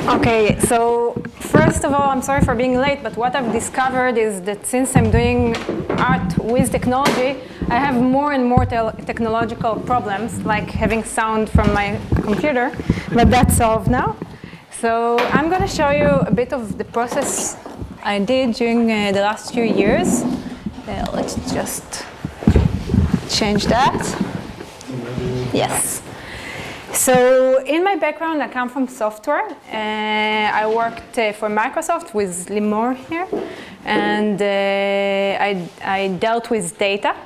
Okay, so first of all, I'm sorry for being late, but what I've discovered is that since I'm doing art with technology, I have more and more technological problems, like having sound from my computer, but that's solved now. So I'm going to show you a bit of the process I did during the last few years. Let's just change that. Yes. So in my background, I come from software. I worked for Microsoft with Limor here, and I dealt with data.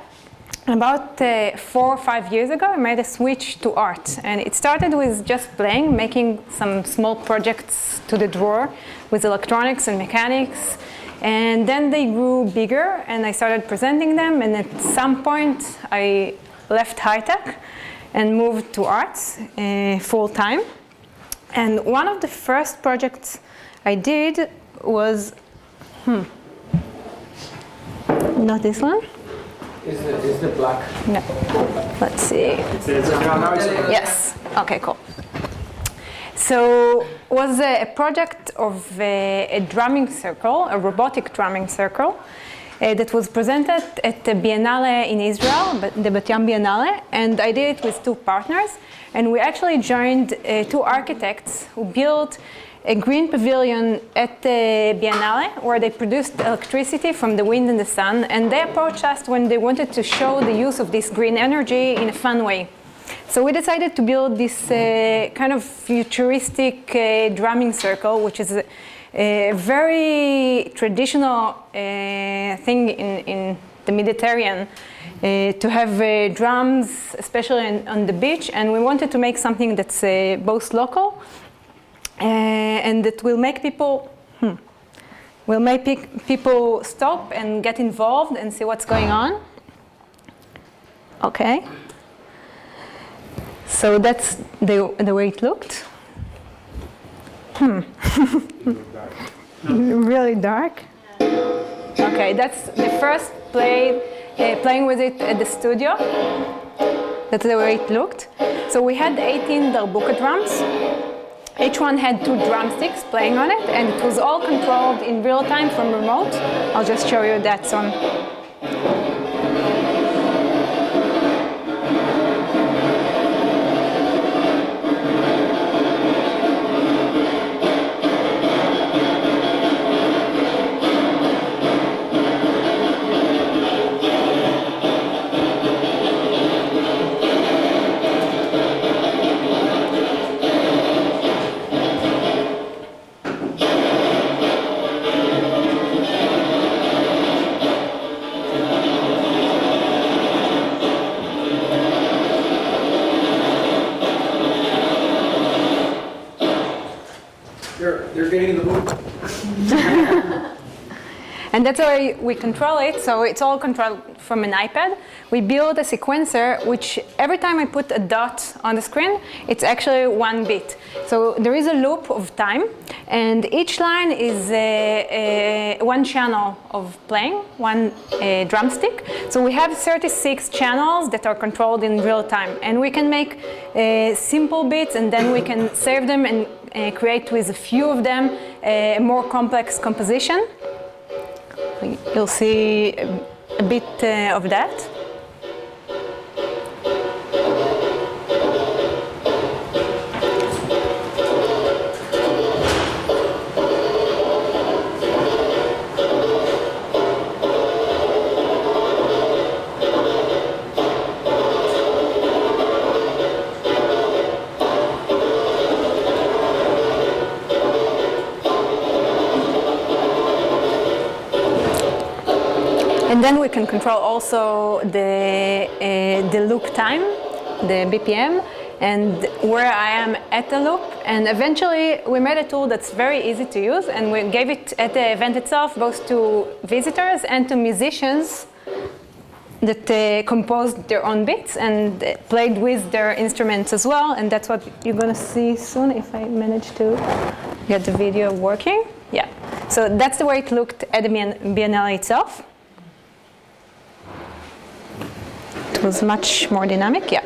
About 4 or 5 years ago, I made a switch to art, and it started with just playing, making some small projects to the drawer with electronics and mechanics, and then they grew bigger, and I started presenting them, and at some point, I left high-tech and moved to arts full-time. And one of the first projects I did was, not this one? Is the black? No. Let's see. Yes. Okay, cool. So it was a project of a drumming circle, a robotic drumming circle, that was presented at the Biennale in Israel, the Bat Yam Biennale, and I did it with 2 partners. And we actually joined 2 architects who built a green pavilion at the Biennale where they produced electricity from the wind and the sun. And they approached us when they wanted to show the use of this green energy in a fun way. So we decided to build this kind of futuristic drumming circle, which is a very traditional thing in the Mediterranean, to have drums, especially on the beach. And we wanted to make something that's both local and that will make people stop and get involved and see what's going on. Okay. So that's the way it looked. Really dark. Okay, that's the first playing with it at the studio. That's the way it looked. So we had 18 darbuka drums. Each one had 2 drumsticks playing on it, and it was all controlled in real time from remote. I'll just show you that song. They're getting in the mood. And that's how we control it. So it's all controlled from an iPad. We build a sequencer, which every time I put a dot on the screen, it's actually 1 bit. So there is a loop of time, and each line is 1 channel of playing, 1 drumstick. So we have 36 channels that are controlled in real time, and we can make simple bits, and then we can save them and create with a few of them a more complex composition. You'll see a bit of that. And then we can control also the loop time, the BPM, and where I am at the loop. And eventually we made a tool that's very easy to use, and we gave it at the event itself both to visitors and to musicians that composed their own beats and played with their instruments as well. And that's what you're going to see soon if I manage to get the video working. Yeah. So that's the way it looked at the Biennale itself. It was much more dynamic, yeah.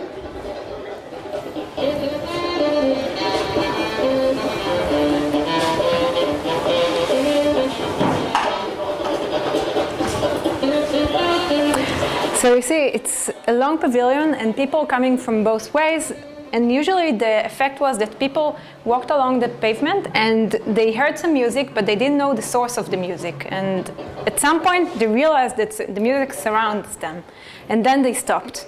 So you see, it's a long pavilion and people coming from both ways. And usually the effect was that people walked along the pavement and they heard some music, but they didn't know the source of the music. And at some point they realized that the music surrounds them. And then they stopped.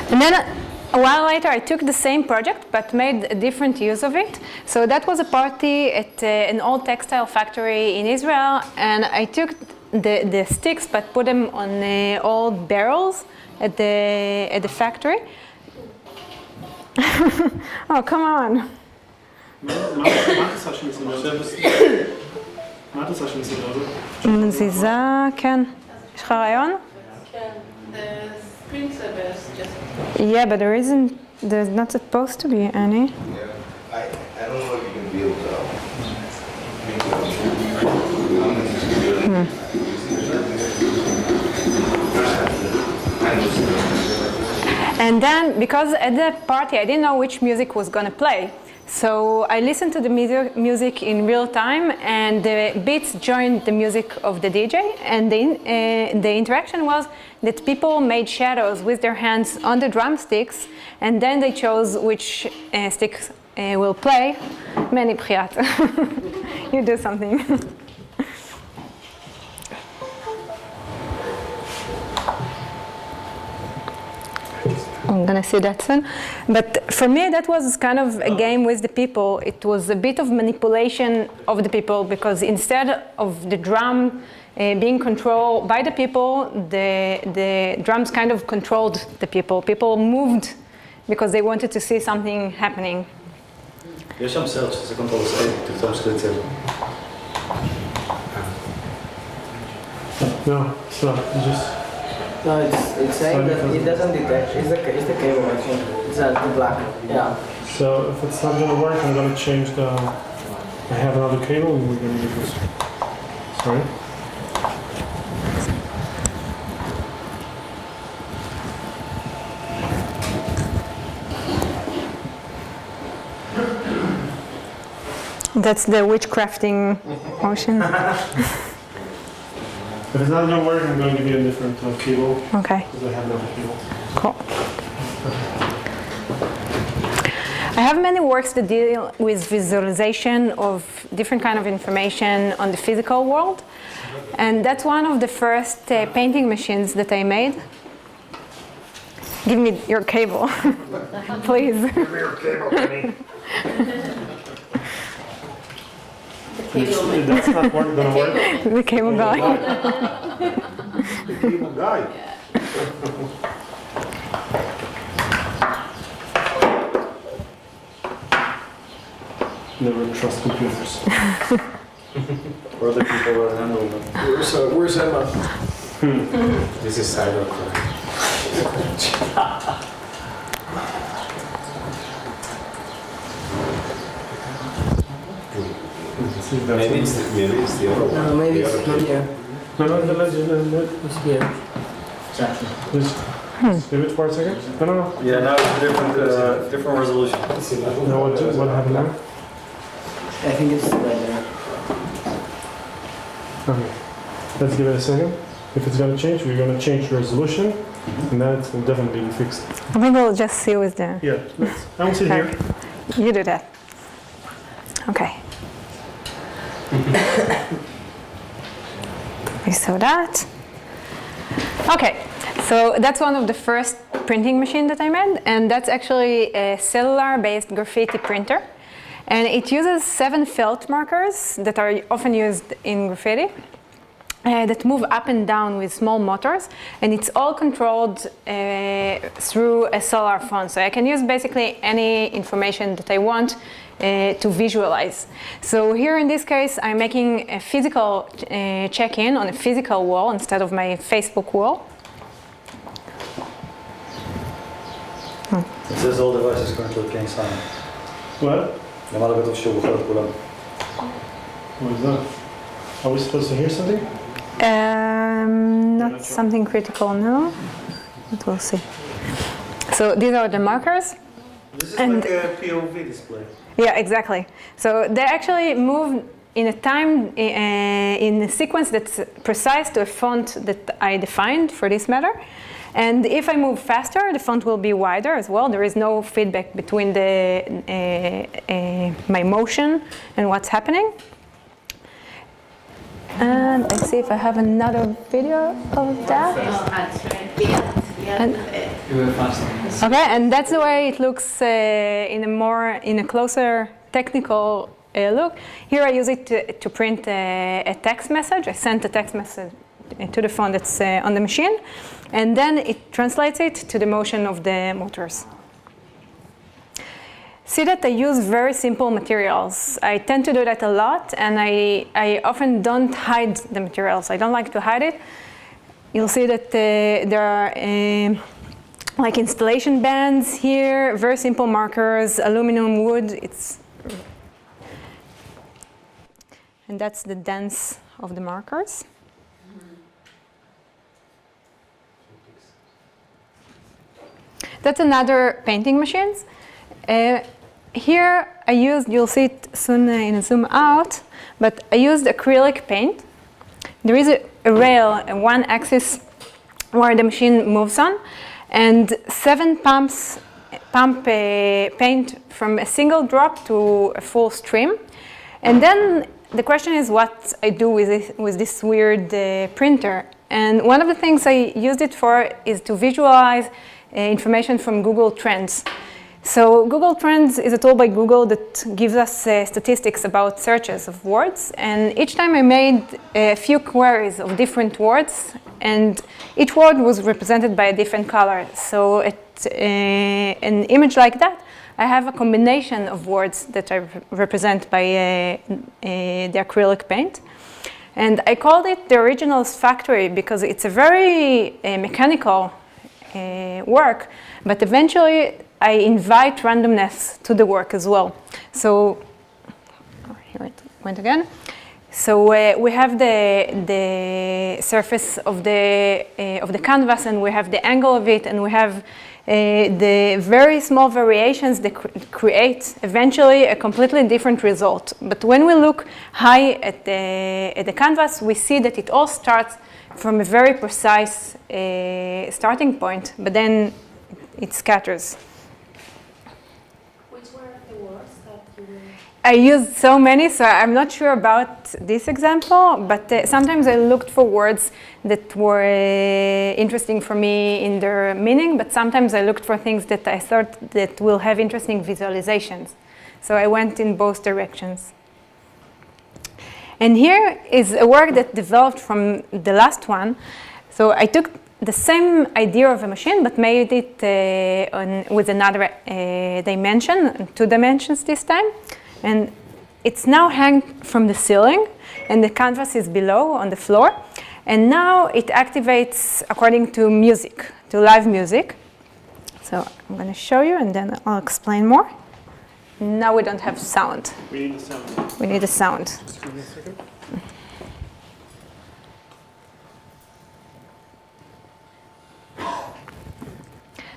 And then a while later, I took the same project, but made a different use of it. So that was a party at an old textile factory in Israel, and I took the sticks, but put them on old barrels at the factory. Oh, come on. מזיזה, כן. יש לך רעיון? כן. Principles just. Yeah, but there's not supposed to be any. Yeah, I don't know if you can be able to And then, because at the party I didn't know which music was going to play, so I listened to the music in real time, and the beats joined the music of the DJ, and the interaction was that people made shadows with their hands on the drumsticks, and then they chose which sticks will play. Many b'chiat. You do something. I'm gonna see that soon. But for me, that was kind of a game with the people. It was a bit of manipulation of the people, because instead of the drum being controlled by the people, the drums kind of controlled the people. People moved because they wanted to see something happening. יש שם סרט שזה קונטרול סטייט, תכתוב שתצא. No, so just... No, it's saying that it doesn't detect. It's the cable, I think. It's the black. Yeah. So if it's not gonna work, I'm gonna change the... I have another cable and we're gonna use this. Sorry. That's the witchcrafting motion. If it's not gonna work, I'm going to give you a different cable. Okay. Because I have another cable. Cool. I have many works that deal with visualization of different kind of information on the physical world. And that's one of the first painting machines that I made. Give me your cable, please. Give me your cable, honey. That's not gonna work. The cable guy. The cable guy. Never trust computers. Or the people who are handling them. Where's Emma? This is cyber. Maybe it's the other one. No, maybe The it's other not cable. here. No, It's here. Exactly. Just leave it for a second. No. Yeah, now it's different resolution. No, what happened now? I think it's right there. Okay. Let's give it a second. If it's gonna change, we're gonna change the resolution, and then it will definitely be fixed. I think we'll just see with the... Yeah, I will sit here. You do that. Okay. We saw that. Okay, so that's one of the first printing machines that I made, and that's actually a cellular-based graffiti printer. And it uses 7 felt markers that are often used in graffiti. that move up and down with small motors, and it's all controlled through a cellular phone. So I can use basically any information that I want to visualize. So here in this case, I'm making a physical check-in on a physical wall instead of my Facebook wall. It says all devices currently playing silent. What? למעלה כתוב שהוא בוחר את כולם. What is that? Are we supposed to hear something? Not something critical, no, but we'll see. So these are the markers. This is And- like a POV display. Yeah, exactly. So they actually move in a time, in a sequence that's precise to a font that I defined for this matter. And if I move faster, the font will be wider as well. There is no feedback between my motion and what's happening. And let's see if I have another video of that. That's right. Liat. And- Okay, and that's the way it looks in a closer technical look. Here I use it to print a text message. I sent a text message to the phone that's on the machine, and then it translates it to the motion of the motors. See that I use very simple materials. I tend to do that a lot, and I often don't hide the materials. I don't like to hide it. You'll see that there are like installation bands here, very simple markers, aluminum, wood. And that's the dance of the markers. That's another painting machines. Here I used, you'll see it soon in a zoom out, but I used acrylic paint. There is a rail, one axis where the machine moves on, and 7 pumps pump paint from a single drop to a full stream. And then the question is what I do with this weird printer. And one of the things I used it for is to visualize information from Google Trends. So Google Trends is a tool by Google that gives us statistics about searches of words. And each time I made a few queries of different words, and each word was represented by a different color. So an image like that, I have a combination of words that I represent by the acrylic paint. And I called it the Originals Factory because it's a very mechanical work, but eventually I invite randomness to the work as well. So here it went again. So we have the surface of the canvas, and we have the angle of it, and we have the very small variations that create eventually a completely different result. But when we look high at the canvas, we see that it all starts from a very precise starting point, but then it scatters. Which were the words that you were? I used so many, so I'm not sure about this example, but sometimes I looked for words that were interesting for me in their meaning, but sometimes I looked for things that I thought that will have interesting visualizations. So I went in both directions. And here is a work that developed from the last one. So I took the same idea of a machine, but made it with another dimension, 2 dimensions this time. And it's now hanging from the ceiling, and the canvas is below on the floor. And now it activates according to music, to live music. So I'm going to show you, and then I'll explain more. Now we don't have sound. We need the sound. We need a sound. Just give me a second.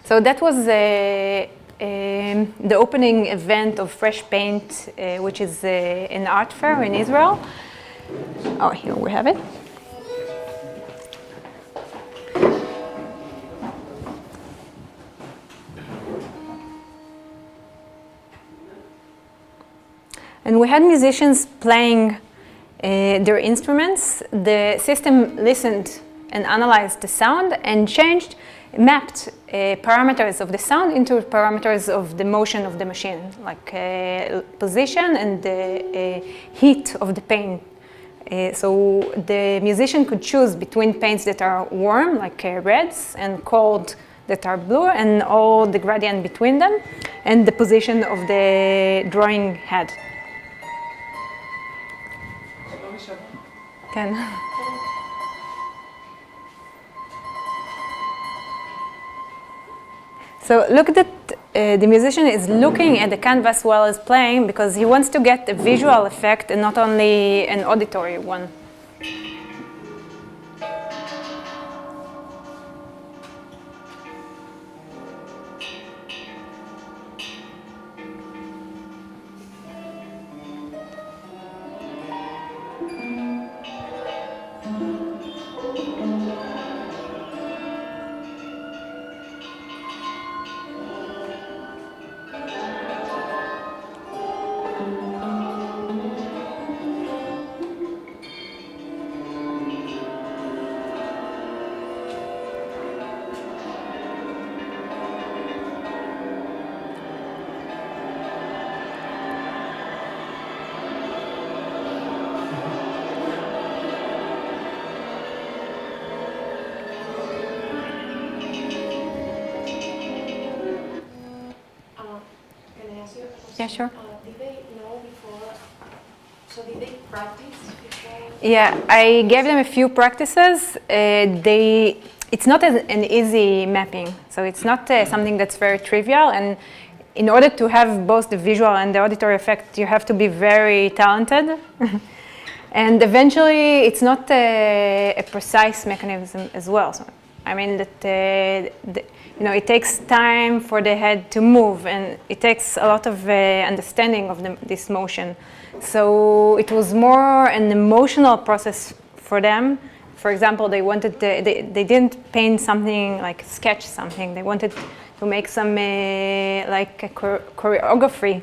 So that was the opening event of Fresh Paint, which is an art fair in Israel. Oh, here we have it. And we had musicians playing their instruments. The system listened and analyzed the sound and mapped parameters of the sound into parameters of the motion of the machine, like position and the heat of the paint So the musician could choose between paints that are warm, like reds, and cold, that are blue, and all the gradient between them, and the position of the drawing head. Can. So look that the musician is looking at the canvas while he's playing because he wants to get a visual effect and not only an auditory one. Can I ask you a question? Yeah, sure. Did they know before? So did they practice before? Yeah, I gave them a few practices. It's not an easy mapping, so it's not something that's very trivial. And in order to have both the visual and the auditory effect, you have to be very talented. And eventually, it's not a precise mechanism as well. So, I mean that it takes time for the head to move, and it takes a lot of understanding of this motion. So it was more an emotional process for them. For example, they wanted they didn't paint something like sketch something. They wanted to make some like a choreography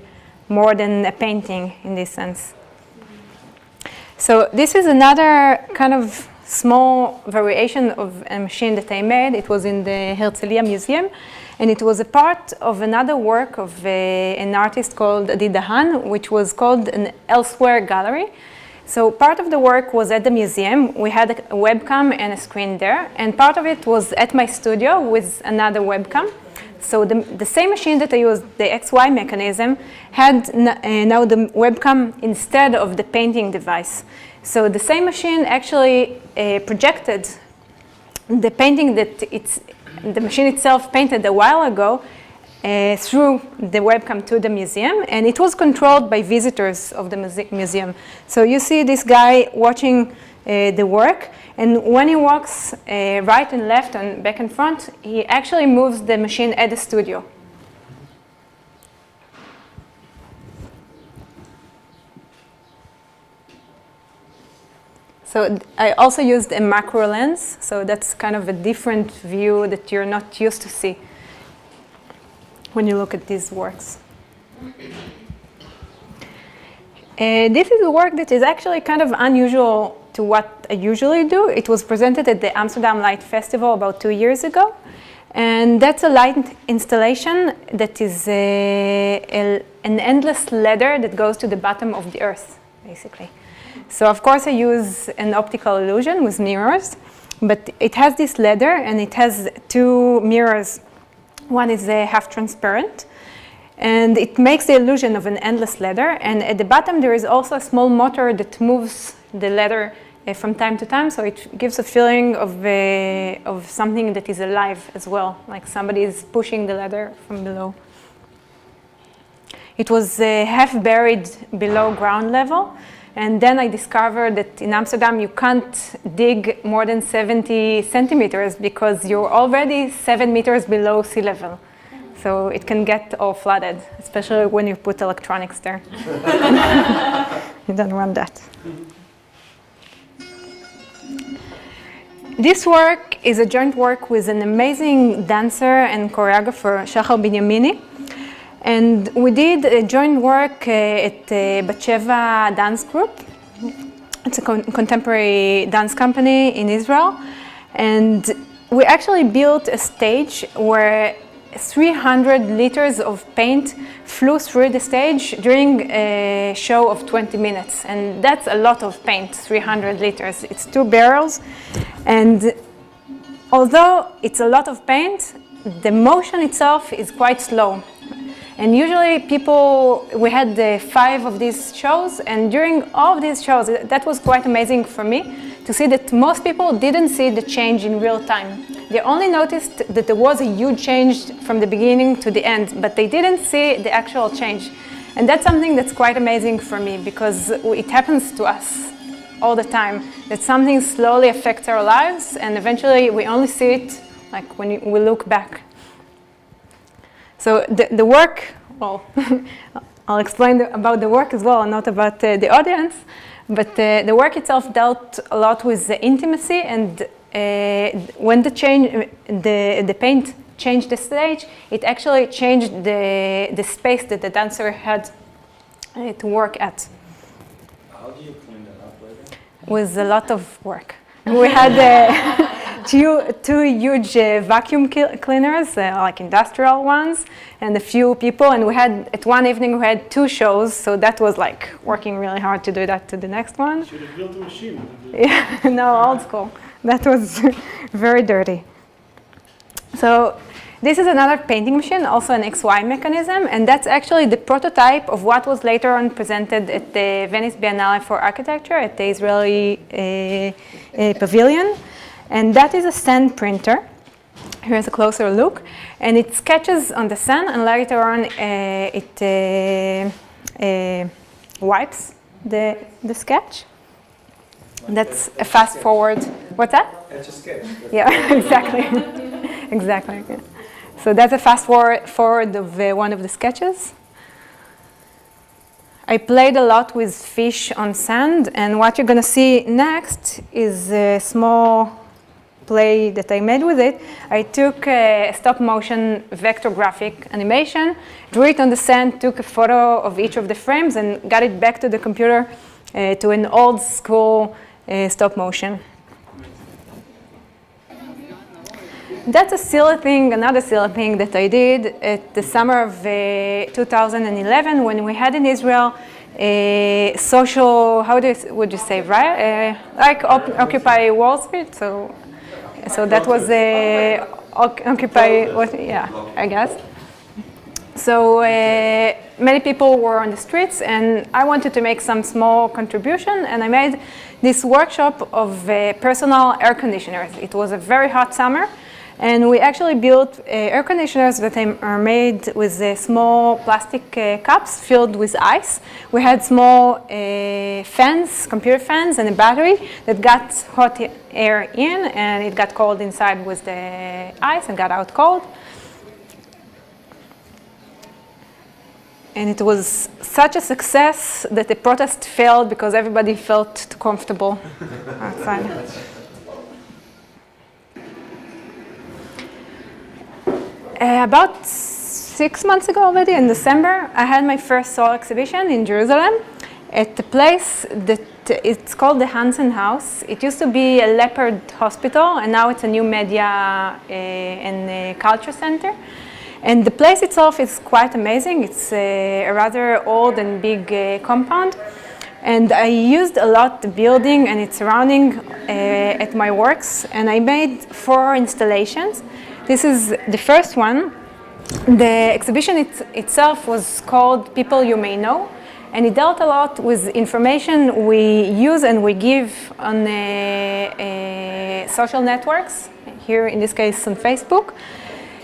more than a painting in this sense. So this is another kind of small variation of a machine that I made. It was in the Herzliya Museum, and it was a part of another work of an artist called Adi Dahan, which was called an Elsewhere Gallery. So part of the work was at the museum. We had a webcam and a screen there, and part of it was at my studio with another webcam. So the same machine that I used, the XY mechanism, had now the webcam instead of the painting device. So the same machine actually projected the painting that the machine itself painted a while ago through the webcam to the museum, and it was controlled by visitors of the museum. So you see this guy watching the work, and when he walks right and left and back and front, he actually moves the machine at the studio. So I also used a macro lens, so that's kind of a different view that you're not used to see when you look at these works. This is a work that is actually kind of unusual to what I usually do. It was presented at the Amsterdam Light Festival about 2 years ago. And that's a light installation that is an endless ladder that goes to the bottom of the earth, basically. So of course I use an optical illusion with mirrors, but it has this ladder and it has two mirrors. One is half transparent, and it makes the illusion of an endless ladder. And at the bottom there is also a small motor that moves the ladder from time to time, so it gives a feeling of something that is alive as well, like somebody is pushing the ladder from below. It was half buried below ground level, and then I discovered that in Amsterdam you can't dig more than 70 centimeters because you're already 7 meters below sea level. So it can get all flooded, especially when you put electronics there. You don't want that. This work is a joint work with an amazing dancer and choreographer, Shachar Binyamini. And we did a joint work at Batsheva Dance Group. It's a contemporary dance company in Israel. And we actually built a stage where 300 liters of paint flew through the stage during a show of 20 minutes. And that's a lot of paint, 300 liters. It's 2 barrels. And although it's a lot of paint, the motion itself is quite slow. And usually we had 5 of these shows, and during all of these shows, that was quite amazing for me to see that most people didn't see the change in real time. They only noticed that there was a huge change from the beginning to the end, but they didn't see the actual change. And that's something that's quite amazing for me, because it happens to us all the time, that something slowly affects our lives, and eventually we only see it like when we look back. So the work, well, I'll explain about the work as well, not about the audience, but the work itself dealt a lot with the intimacy, and when the paint changed the stage, it actually changed the space that the dancer had to work at. How do you clean that up later? With a lot of work. We had two huge vacuum cleaners, like industrial ones, and a few people. And we had, at one evening, we had 2 shows. So that was like working really hard to do that to the next one. You should have built a machine. Yeah, no, old school. That was very dirty. So this is another painting machine, also an XY mechanism, and that's actually the prototype of what was later on presented at the Venice Biennale for Architecture at the Israeli pavilion. And that is a sand printer. Here's a closer look. And it sketches on the sand, and later on it wipes the sketch. That's a fast forward. What's that? It's a sketch. Yeah, exactly. Exactly. Yeah. So that's a fast forward of one of the sketches. I played a lot with fish on sand, and what you're going to see next is a small play that I made with it. I took a stop-motion vector graphic animation, drew it on the sand, took a photo of each of the frames, and got it back to the computer to an old-school stop-motion. That's a silly thing, another silly thing that I did at the summer of 2011 when we had in Israel a social, would you say, right? Like Occupy Wall Street. So that was Occupy, yeah, I guess. So many people were on the streets, and I wanted to make some small contribution, and I made this workshop of personal air conditioners. It was a very hot summer. And we actually built air conditioners that are made with small plastic cups filled with ice. We had small fans, computer fans, and a battery that got hot air in, and it got cold inside with the ice and got out cold. And it was such a success that the protest failed because everybody felt too comfortable outside. About 6 months ago already, in December, I had my first solo exhibition in Jerusalem at a place that it's called the Hansen House. It used to be a leopard hospital, and now it's a new media and culture center. And the place itself is quite amazing. It's a rather old and big compound. And I used a lot the building and its surrounding at my works, and I made 4 installations. This is the first one. The exhibition itself was called People You May Know, and it dealt a lot with information we use and we give on social networks, here in this case on Facebook.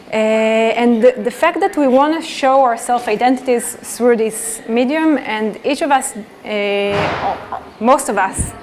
And the fact that we want to show our self-identities through this medium, and each of us, most of us,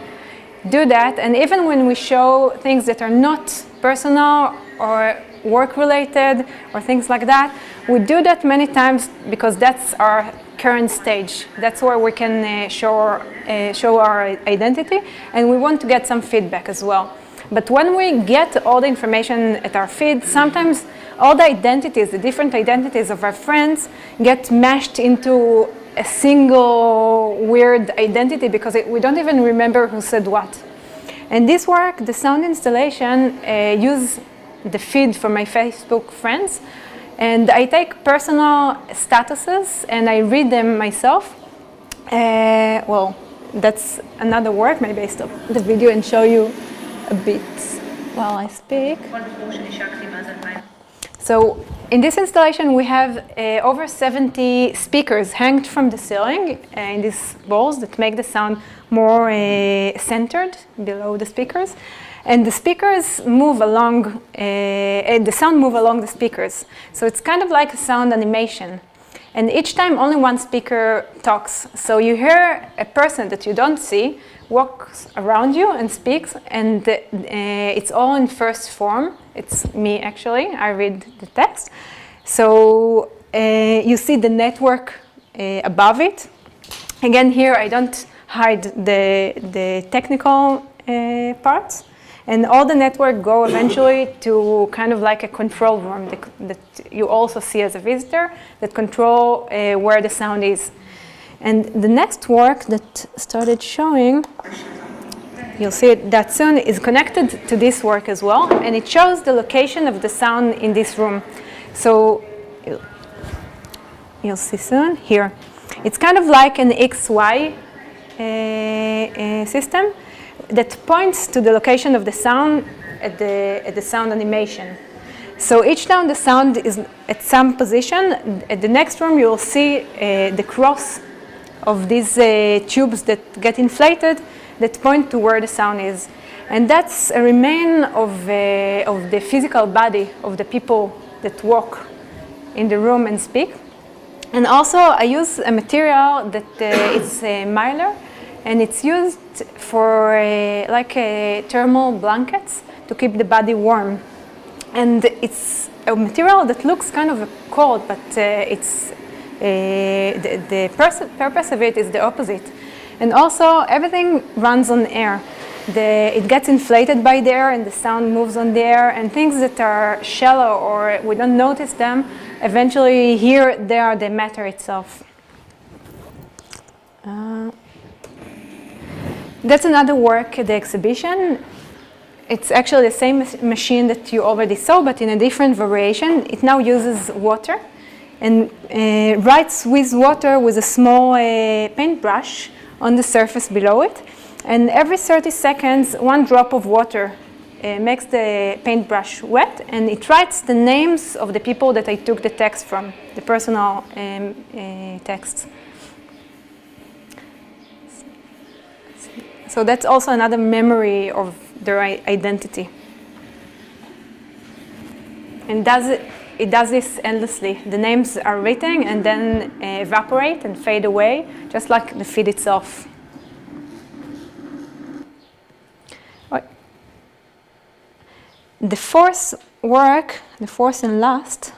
do that. And even when we show things that are not personal or work-related or things like that, we do that many times because that's our current stage. That's where we can show our identity, and we want to get some feedback as well. But when we get all the information at our feed, sometimes all the identities, the different identities of our friends, get mashed into a single weird identity because we don't even remember who said what. And this work, the sound installation, use the feed from my Facebook friends, And I take personal statuses and I read them myself. Well, that's another work. Maybe I stop the video and show you a bit while I speak. So in this installation, we have over 70 speakers hanged from the ceiling in these balls that make the sound more centered below the speakers. And the speakers move along, the sound move along the speakers. So it's kind of like a sound animation. And each time only one speaker talks. So you hear a person that you don't see walks around you and speaks, and it's all in first form. It's me, actually. I read the text. So you see the network above it. Again, here I don't hide the technical parts. And all the network go eventually to kind of like a control room that you also see as a visitor that control where the sound is. And the next work that started showing, you'll see it that soon, is connected to this work as well. And it shows the location of the sound in this room. So you'll see soon here. It's kind of like an XY system that points to the location of the sound at the sound animation. So each time the sound is at some position, at the next room you will see the cross of these tubes that get inflated that point to where the sound is. And that's a remain of the physical body of the people that walk in the room and speak. And also I use a material that it's mylar, and it's used for like thermal blankets to keep the body warm. And it's a material that looks kind of cold, but it's the purpose of it is the opposite. And also everything runs on air. It gets inflated by the air and the sound moves on the air, and things that are shallow or we don't notice them, eventually here they are the matter itself. That's another work at the exhibition. It's actually the same machine that you already saw, but in a different variation. It now uses water and writes with water with a small paintbrush on the surface below it. And every 30 seconds, one drop of water makes the paintbrush wet, and it writes the names of the people that I took the text from, the personal texts. So that's also another memory of their identity. And it does this endlessly. The names are written and then evaporate and fade away, just like the feed itself. The fourth work, the fourth and last,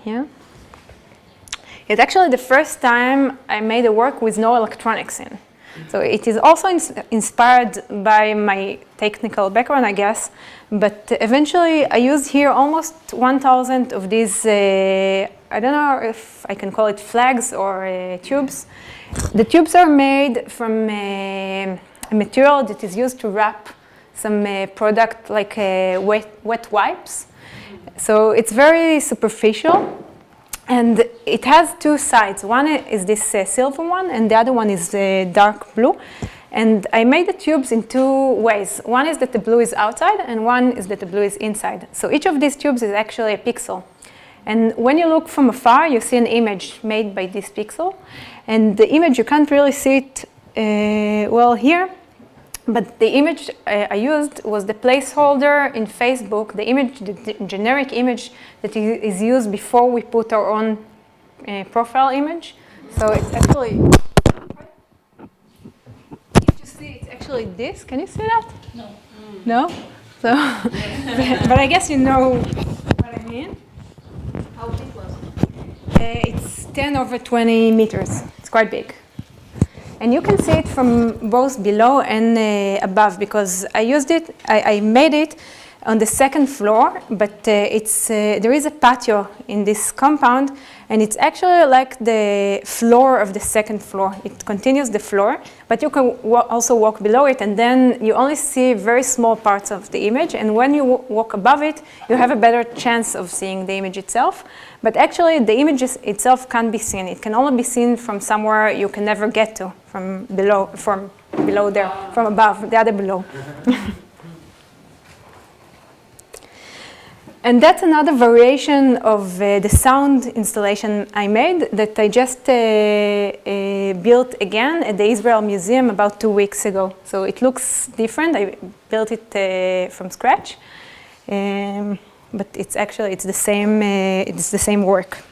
here, it's actually the first time I made a work with no electronics in. So it is also inspired by my technical background, I guess, but eventually I used here almost 1,000 of these, I don't know if I can call it flags or tubes. The tubes are made from a material that is used to wrap some product like wet wipes. So it's very superficial. And it has two sides. One is this silver one, and the other one is dark blue. And I made the tubes in two ways. One is that the blue is outside, and one is that the blue is inside. So each of these tubes is actually a pixel. And when you look from afar, you see an image made by this pixel. And the image, you can't really see it well here. But the image I used was the placeholder in Facebook, the image, the generic image that is used before we put our own profile image. So it's actually, if you see, it's actually this. Can you see that? No. No? So, but I guess you know what I mean. How big was it? It's 10 over 20 meters. It's quite big. And you can see it from both below and above, because I used it, I made it on the second floor, but there is a patio in this compound, and it's actually like the floor of the second floor. It continues the floor, but you can also walk below it, and then you only see very small parts of the image, and when you walk above it, you have a better chance of seeing the image itself. But actually, the image itself can't be seen. It can only be seen from somewhere you can never get to, from below there, from above, the other below. And that's another variation of the sound installation I made that I just built again at the Israel Museum about 2 weeks ago. So it looks different. I built it from scratch, but it's the same work.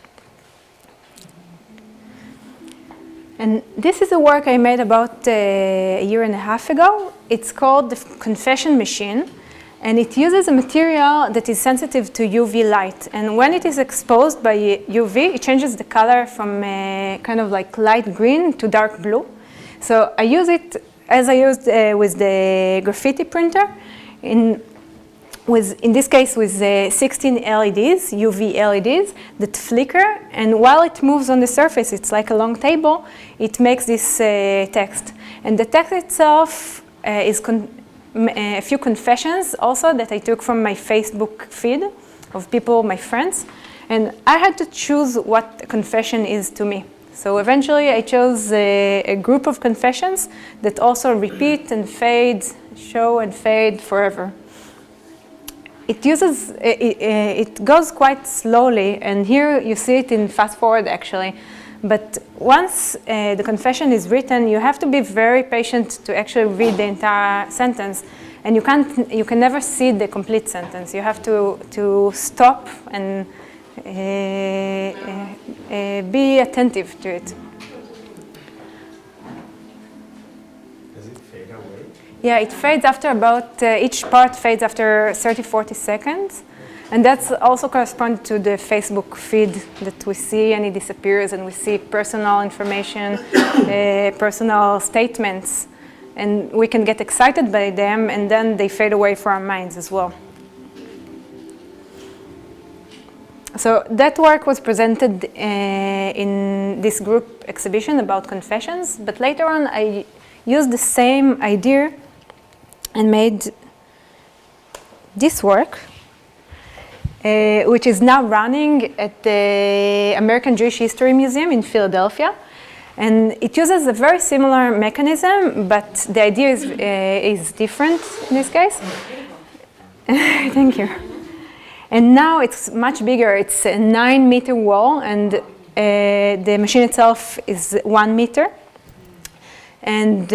And this is a work I made about a year and a half ago. It's called the confession machine. And it uses a material that is sensitive to UV light. And when it is exposed by UV, it changes the color from kind of like light green to dark blue. So I use it as I used with the graffiti printer. In this case, with 16 LEDs, UV LEDs, that flicker. And while it moves on the surface, it's like a long table, it makes this text. And the text itself is a few confessions also that I took from my Facebook feed of people, my friends. And I had to choose what a confession is to me. So eventually I chose a group of confessions that also repeat and fade, show and fade forever. It goes quite slowly, and here you see it in fast forward actually. But once the confession is written, you have to be very patient to actually read the entire sentence, and you can never see the complete sentence. You have to stop and be attentive to it. Does it fade away? Yeah, it fades after about, each part fades after 30-40 seconds. And that's also corresponds to the Facebook feed that we see, and it disappears, and we see personal information, personal statements, and we can get excited by them, and then they fade away from our minds as well. So that work was presented in this group exhibition about confessions, but later on I used the same idea and made this work, which is now running at the American Jewish History Museum in Philadelphia. And it uses a very similar mechanism, but the idea is different in this case. Thank you. And now it's much bigger. It's a 9-meter wall, and the machine itself is 1 meter. And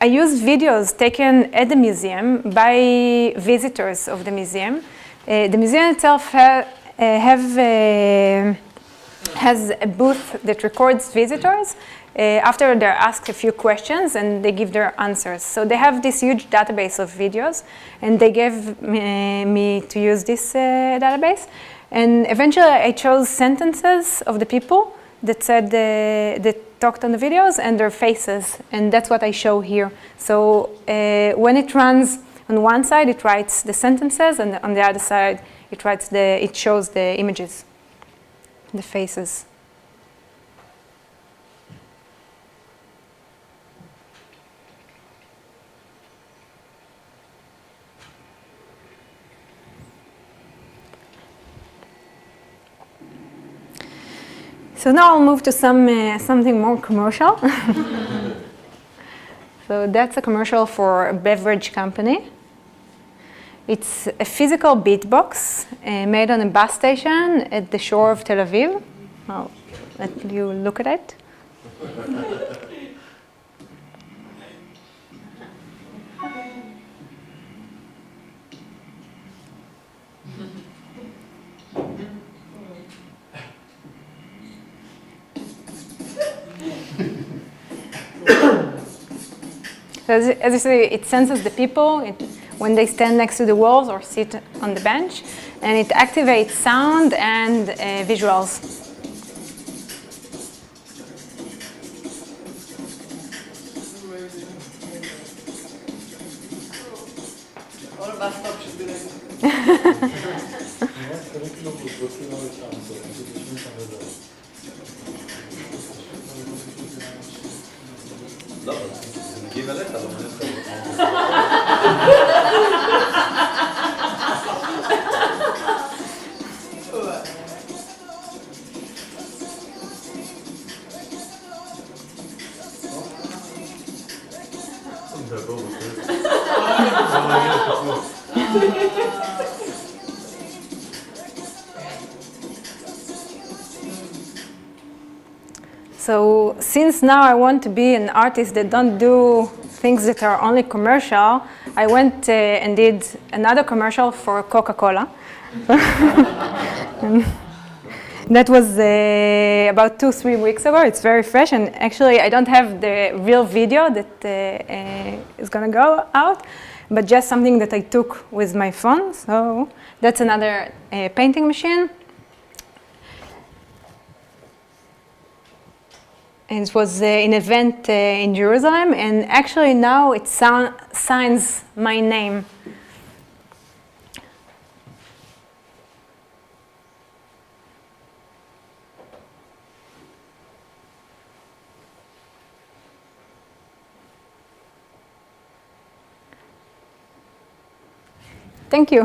I use videos taken at the museum by visitors of the museum. The museum itself has a booth that records visitors after they're asked a few questions, and they give their answers. So they have this huge database of videos, and they gave me to use this database. And eventually I chose sentences of the people that said that talked on the videos and their faces, and that's what I show here. So when it runs on one side, it writes the sentences, and on the other side, it shows the images, the faces. So now I'll move to something more commercial. So that's a commercial for a beverage company. It's a physical beatbox made on a bus station at the shore of Tel Aviv. I'll let you look at it. So as you see, it senses the people when they stand next to the walls or sit on the bench, and it activates sound and visuals. All bus stop should be like לא, זה מגיב אליך, לא מעניין אותך. So since now I want to be an artist that don't do things that are only commercial, I went and did another commercial for Coca-Cola. That was about 2-3 weeks ago. It's very fresh, and actually I don't have the real video that is gonna go out, but just something that I took with my phone. So that's another painting machine. And it was an event in Jerusalem, and actually now it signs my name. Thank you.